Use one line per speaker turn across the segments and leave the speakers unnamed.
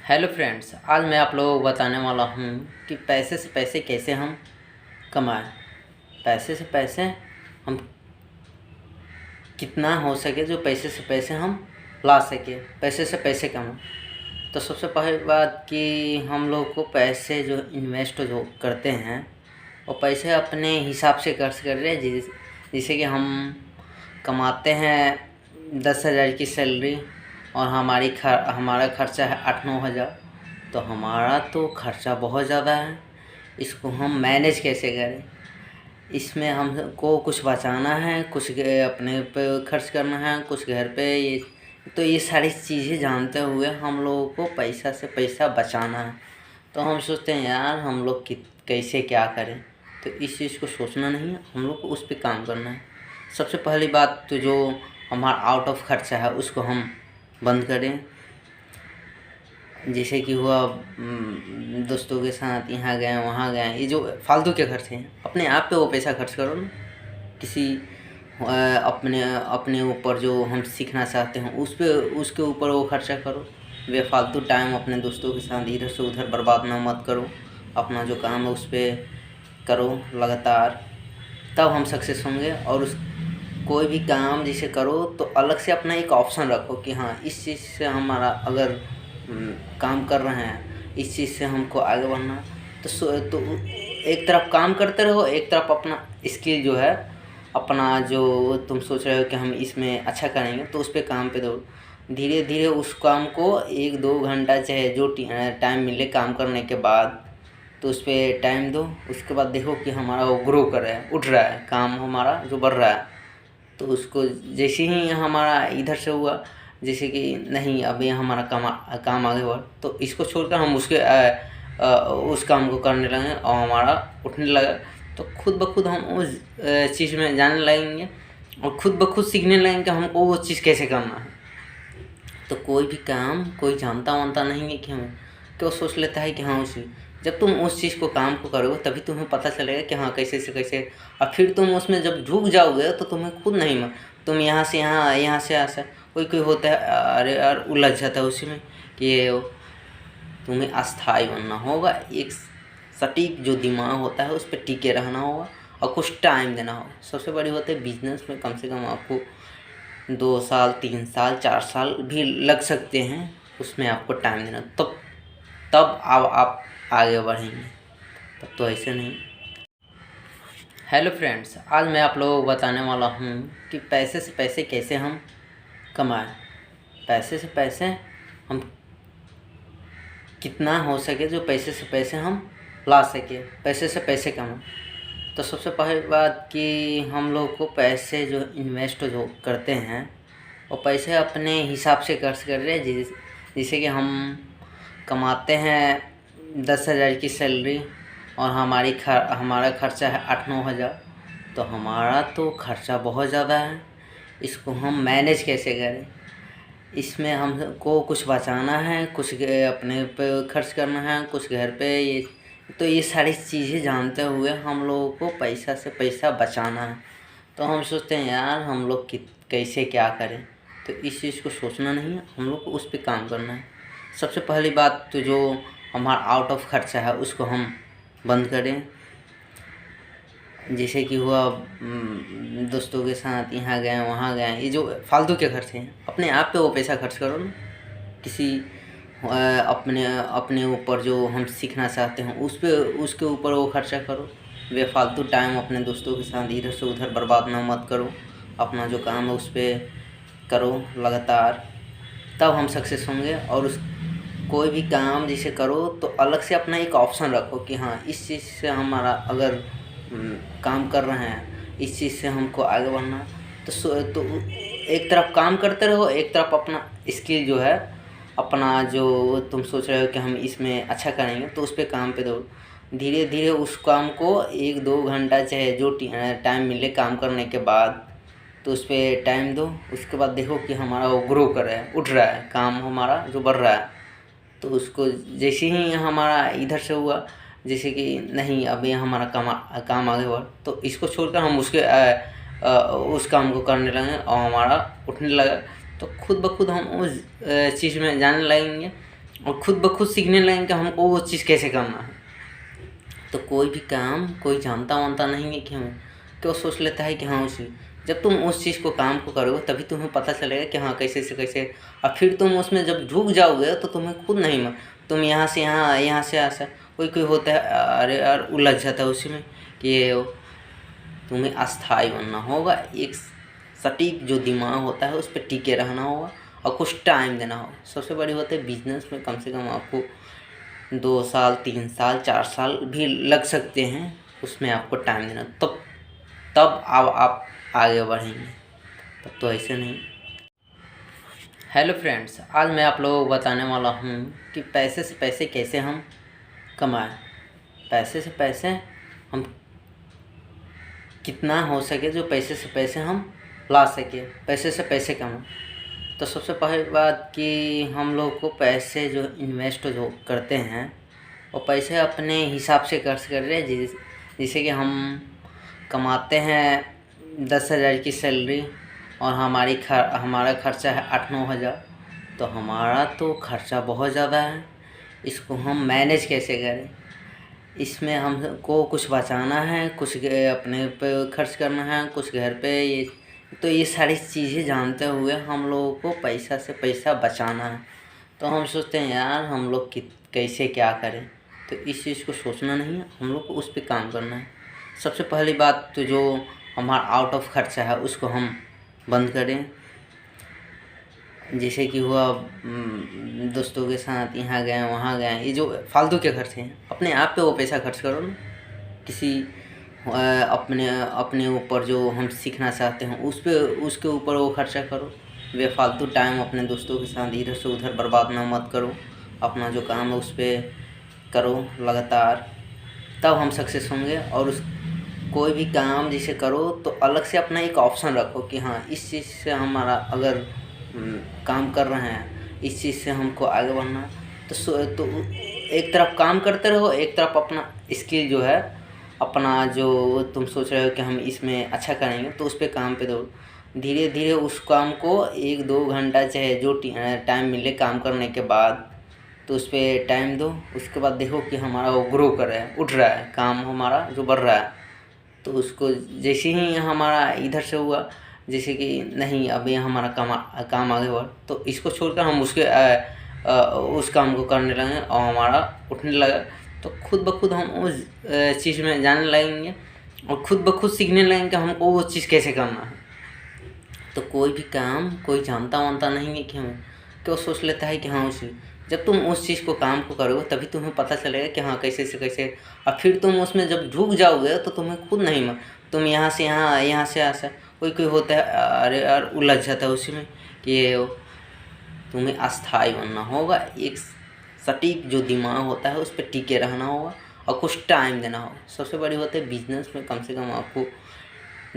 Hello friends, आज मैं आप लोगों को बताने वाला हूँ कि पैसे से पैसे कैसे हम कमाएं। पैसे से पैसे हम कितना हो सके जो पैसे से पैसे हम ला सके, पैसे से पैसे कमाएं। तो सबसे पहली बात कि हम लोग को पैसे जो इन्वेस्ट जो करते हैं वो पैसे अपने हिसाब से खर्च कर रहे हैं। जैसे कि हम कमाते हैं 10,000 की सैलरी और हमारा खर्चा है 8-9 हज़ार, तो हमारा तो खर्चा बहुत ज़्यादा है। इसको हम मैनेज कैसे करें? इसमें हमको कुछ बचाना है, कुछ अपने पे खर्च करना है, कुछ घर पे। ये सारी चीज़ें जानते हुए हम लोगों को पैसा से पैसा बचाना है। तो हम सोचते हैं यार हम लोग कैसे क्या करें। तो इस चीज़ को सोचना नहीं है, हम लोग को उस पर काम करना है। सबसे पहली बात तो जो हमारा आउट ऑफ खर्चा है उसको हम बंद करें। जैसे कि हुआ दोस्तों के साथ यहाँ गए वहाँ गए, ये जो फालतू के खर्चे हैं अपने आप पे वो पैसा खर्च करो ना। किसी अपने अपने ऊपर जो हम सीखना चाहते हैं उसके ऊपर वो खर्चा करो। बेफालतू टाइम अपने दोस्तों के साथ इधर से उधर बर्बाद ना मत करो। अपना जो काम है उस पर करो लगातार, तब हम सक्सेस होंगे। और उस कोई भी काम जैसे करो तो अलग से अपना एक ऑप्शन रखो कि हाँ इस चीज़ से हमारा अगर काम कर रहे हैं, इस चीज़ से हमको आगे बढ़ना, तो एक तरफ काम करते रहो, एक तरफ अपना स्किल जो है, अपना जो तुम सोच रहे हो कि हम इसमें अच्छा करेंगे तो उस पर काम पे दो। धीरे धीरे उस काम को 1-2 घंटा चाहे जो टाइम मिले काम करने के बाद तो उस पर टाइम दो। उसके बाद देखो कि हमारा वो ग्रो कर रहा है, उठ रहा है, काम हमारा जो बढ़ रहा है। तो उसको जैसे ही हमारा इधर से हुआ, जैसे कि नहीं अभी हमारा काम आगे बढ़, तो इसको छोड़कर हम उस काम को करने लगे और हमारा उठने लगा। तो खुद ब खुद हम उस चीज़ में जाने लगेंगे और खुद ब खुद सीखने लगेंगे कि हमको वो चीज़ कैसे करना है। तो कोई भी काम कोई जानता वानता नहीं है कि हमें, कि वो सोच लेता है कि हाँ उसी, जब तुम उस चीज़ को काम को करोगे तभी तुम्हें पता चलेगा कि हाँ कैसे से कैसे। और फिर तुम उसमें जब झुक जाओगे तो तुम्हें खुद नहीं तुम यहाँ से यहाँ, यहाँ से ऐसा कोई होता है, अरे यार उलझ जाता है उसी में कि ये तुम्हें अस्थायी बनना होगा। एक सटीक जो दिमाग होता है उस पर टिके रहना होगा और कुछ टाइम देना होगा। सबसे बड़ी बात है बिजनेस में कम से कम आपको 2 साल 3 साल 4 साल भी लग सकते हैं, उसमें आपको टाइम देना, तब आप आगे बढ़ेंगे, तब तो ऐसे नहीं। हेलो फ्रेंड्स, आज मैं आप लोगों को बताने वाला हूँ कि पैसे से पैसे कैसे हम कमाएं। पैसे से पैसे हम कितना हो सके जो पैसे से पैसे हम ला सके, पैसे से पैसे कमाएं। तो सबसे पहली बात कि हम लोग को पैसे जो इन्वेस्ट जो करते हैं वो पैसे अपने हिसाब से खर्च कर रहे हैं। जैसे कि हम कमाते हैं 10,000 की सैलरी और हमारा खर्चा है 8-9 हज़ार, तो हमारा तो खर्चा बहुत ज़्यादा है। इसको हम मैनेज कैसे करें? इसमें हमको कुछ बचाना है, कुछ अपने पे खर्च करना है, कुछ घर पे। ये सारी चीज़ें जानते हुए हम लोगों को पैसा से पैसा बचाना है। तो हम सोचते हैं यार हम लोग कैसे क्या करें। तो इस चीज़ को सोचना नहीं है, हम लोग को उस पर काम करना है। सबसे पहली बात तो जो हमारा आउट ऑफ खर्चा है उसको हम बंद करें। जैसे कि हुआ दोस्तों के साथ यहाँ गए वहाँ गए, ये जो फालतू के खर्चे हैं अपने आप पे वो पैसा खर्च करो ना। किसी अपने ऊपर जो हम सीखना चाहते हैं उसके ऊपर वो खर्चा करो। बेफालतू टाइम अपने दोस्तों के साथ इधर से उधर बर्बाद ना मत करो। अपना जो काम है उस पर करो लगातार, तब हम सक्सेस होंगे। और कोई भी काम जैसे करो तो अलग से अपना एक ऑप्शन रखो कि हाँ इस चीज़ से हमारा अगर काम कर रहे हैं, इस चीज़ से हमको आगे बढ़ना, तो एक तरफ काम करते रहो, एक तरफ अपना स्किल जो है, अपना जो तुम सोच रहे हो कि हम इसमें अच्छा करेंगे तो उस पर काम पे दो। धीरे धीरे उस काम को 1-2 घंटा चाहे जो टाइम मिले काम करने के बाद तो उस पर टाइम दो। उसके बाद देखो कि हमारा वो ग्रो कर रहा है, उठ रहा है, काम हमारा जो बढ़ रहा है। तो उसको जैसे ही हमारा इधर से हुआ, जैसे कि नहीं अभी हमारा काम आगे बढ़, तो इसको छोड़कर हम उस काम को करने लगे और हमारा उठने लगा। तो खुद ब खुद हम उस चीज़ में जाने लगेंगे और खुद ब खुद सीखने लगेंगे कि हमको वो चीज़ कैसे करना है। तो कोई भी काम कोई जानता वानता नहीं है कि हमें, तो सोच लेता है कि हाँ उसी, जब तुम उस चीज़ को काम को करोगे तभी तुम्हें पता चलेगा कि हाँ कैसे से कैसे। और फिर तुम उसमें जब ढुक जाओगे तो तुम्हें खुद नहीं तुम यहाँ से यहाँ, यहाँ से ऐसा कोई होता है, अरे यार उलझ जाता है उसी में कि ये तुम्हें अस्थायी बनना होगा। एक सटीक जो दिमाग होता है उस पर टिके रहना होगा और कुछ टाइम देना होगा। सबसे बड़ी बात है बिजनेस में कम से कम आपको 2 साल 3 साल 4 साल भी लग सकते हैं, उसमें आपको टाइम देना, तब आप आगे बढ़ेंगे, तब तो ऐसे नहीं। हेलो फ्रेंड्स, आज मैं आप लोगों को बताने वाला हूँ कि पैसे से पैसे कैसे हम कमाएं। पैसे से पैसे हम कितना हो सके जो पैसे से पैसे हम ला सके, पैसे से पैसे कमाएं। तो सबसे पहली बात कि हम लोग को पैसे जो इन्वेस्ट जो करते हैं वो पैसे अपने हिसाब से खर्च कर रहे हैं। जैसे कि हम कमाते हैं 10,000 की सैलरी और हमारा खर्चा है 8-9 हज़ार, तो हमारा तो खर्चा बहुत ज़्यादा है। इसको हम मैनेज कैसे करें, इसमें हमको कुछ बचाना है, कुछ अपने पे खर्च करना है, कुछ घर पे। ये सारी चीज़ें जानते हुए हम लोगों को पैसा से पैसा बचाना है। तो हम सोचते हैं यार हम लोग कैसे क्या करें, तो इस चीज़ को सोचना नहीं है, हम लोग को उस पर काम करना है। सबसे पहली बात तो जो हमारा आउट ऑफ खर्चा है उसको हम बंद करें। जैसे कि हुआ दोस्तों के साथ यहाँ गए वहाँ गए, ये जो फालतू के खर्चे हैं, अपने आप पे वो पैसा खर्च करो ना। किसी अपने ऊपर जो हम सीखना चाहते हैं उसके ऊपर वो खर्चा करो। बेफालतू टाइम अपने दोस्तों के साथ इधर से उधर बर्बाद ना मत करो। अपना जो काम है उस पर करो लगातार, तब हम सक्सेस होंगे। और कोई भी काम जैसे करो तो अलग से अपना एक ऑप्शन रखो कि हाँ इस चीज़ से हमारा अगर काम कर रहे हैं, इस चीज़ से हमको आगे बढ़ना है, तो एक तरफ काम करते रहो, एक तरफ अपना स्किल जो है, अपना जो तुम सोच रहे हो कि हम इसमें अच्छा करेंगे, तो उस पर काम पे दो। धीरे धीरे उस काम को 1-2 घंटा चाहे जो टाइम मिले काम करने के बाद, तो उस पर टाइम दो। उसके बाद देखो कि हमारा वो ग्रो कर रहा है, उठ रहा है, काम हमारा जो बढ़ रहा है। तो उसको जैसे ही हमारा इधर से हुआ, जैसे कि नहीं अभी हमारा काम आगे बढ़, तो इसको छोड़कर हम उस काम को करने लगे और हमारा उठने लगा, तो खुद ब खुद हम उस चीज़ में जाने लगेंगे और खुद ब खुद सीखने लगेंगे कि हमको वो चीज़ कैसे करना है। तो कोई भी काम कोई जानता वानता नहीं है कि हमें, तो सोच लेता है कि हाँ उसी, जब तुम उस चीज़ को काम को करोगे तभी तुम्हें पता चलेगा कि हाँ कैसे से कैसे। और फिर तुम उसमें जब ढुक जाओगे तो तुम्हें खुद नहीं तुम यहाँ से यहाँ, यहाँ से ऐसा कोई होता है, अरे यार उलझ जाता है उसी में कि ये तुम्हें अस्थायी बनना होगा। एक सटीक जो दिमाग होता है उस पर टिके रहना होगा और कुछ टाइम देना होगा। सबसे बड़ी बात है बिजनेस में कम से कम आपको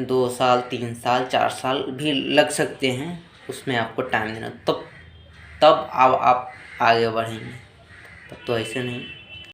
2 साल 3 साल 4 साल भी लग सकते हैं, उसमें आपको टाइम देना, तब आप आगे बढ़ेंगे, तब तो ऐसे नहीं।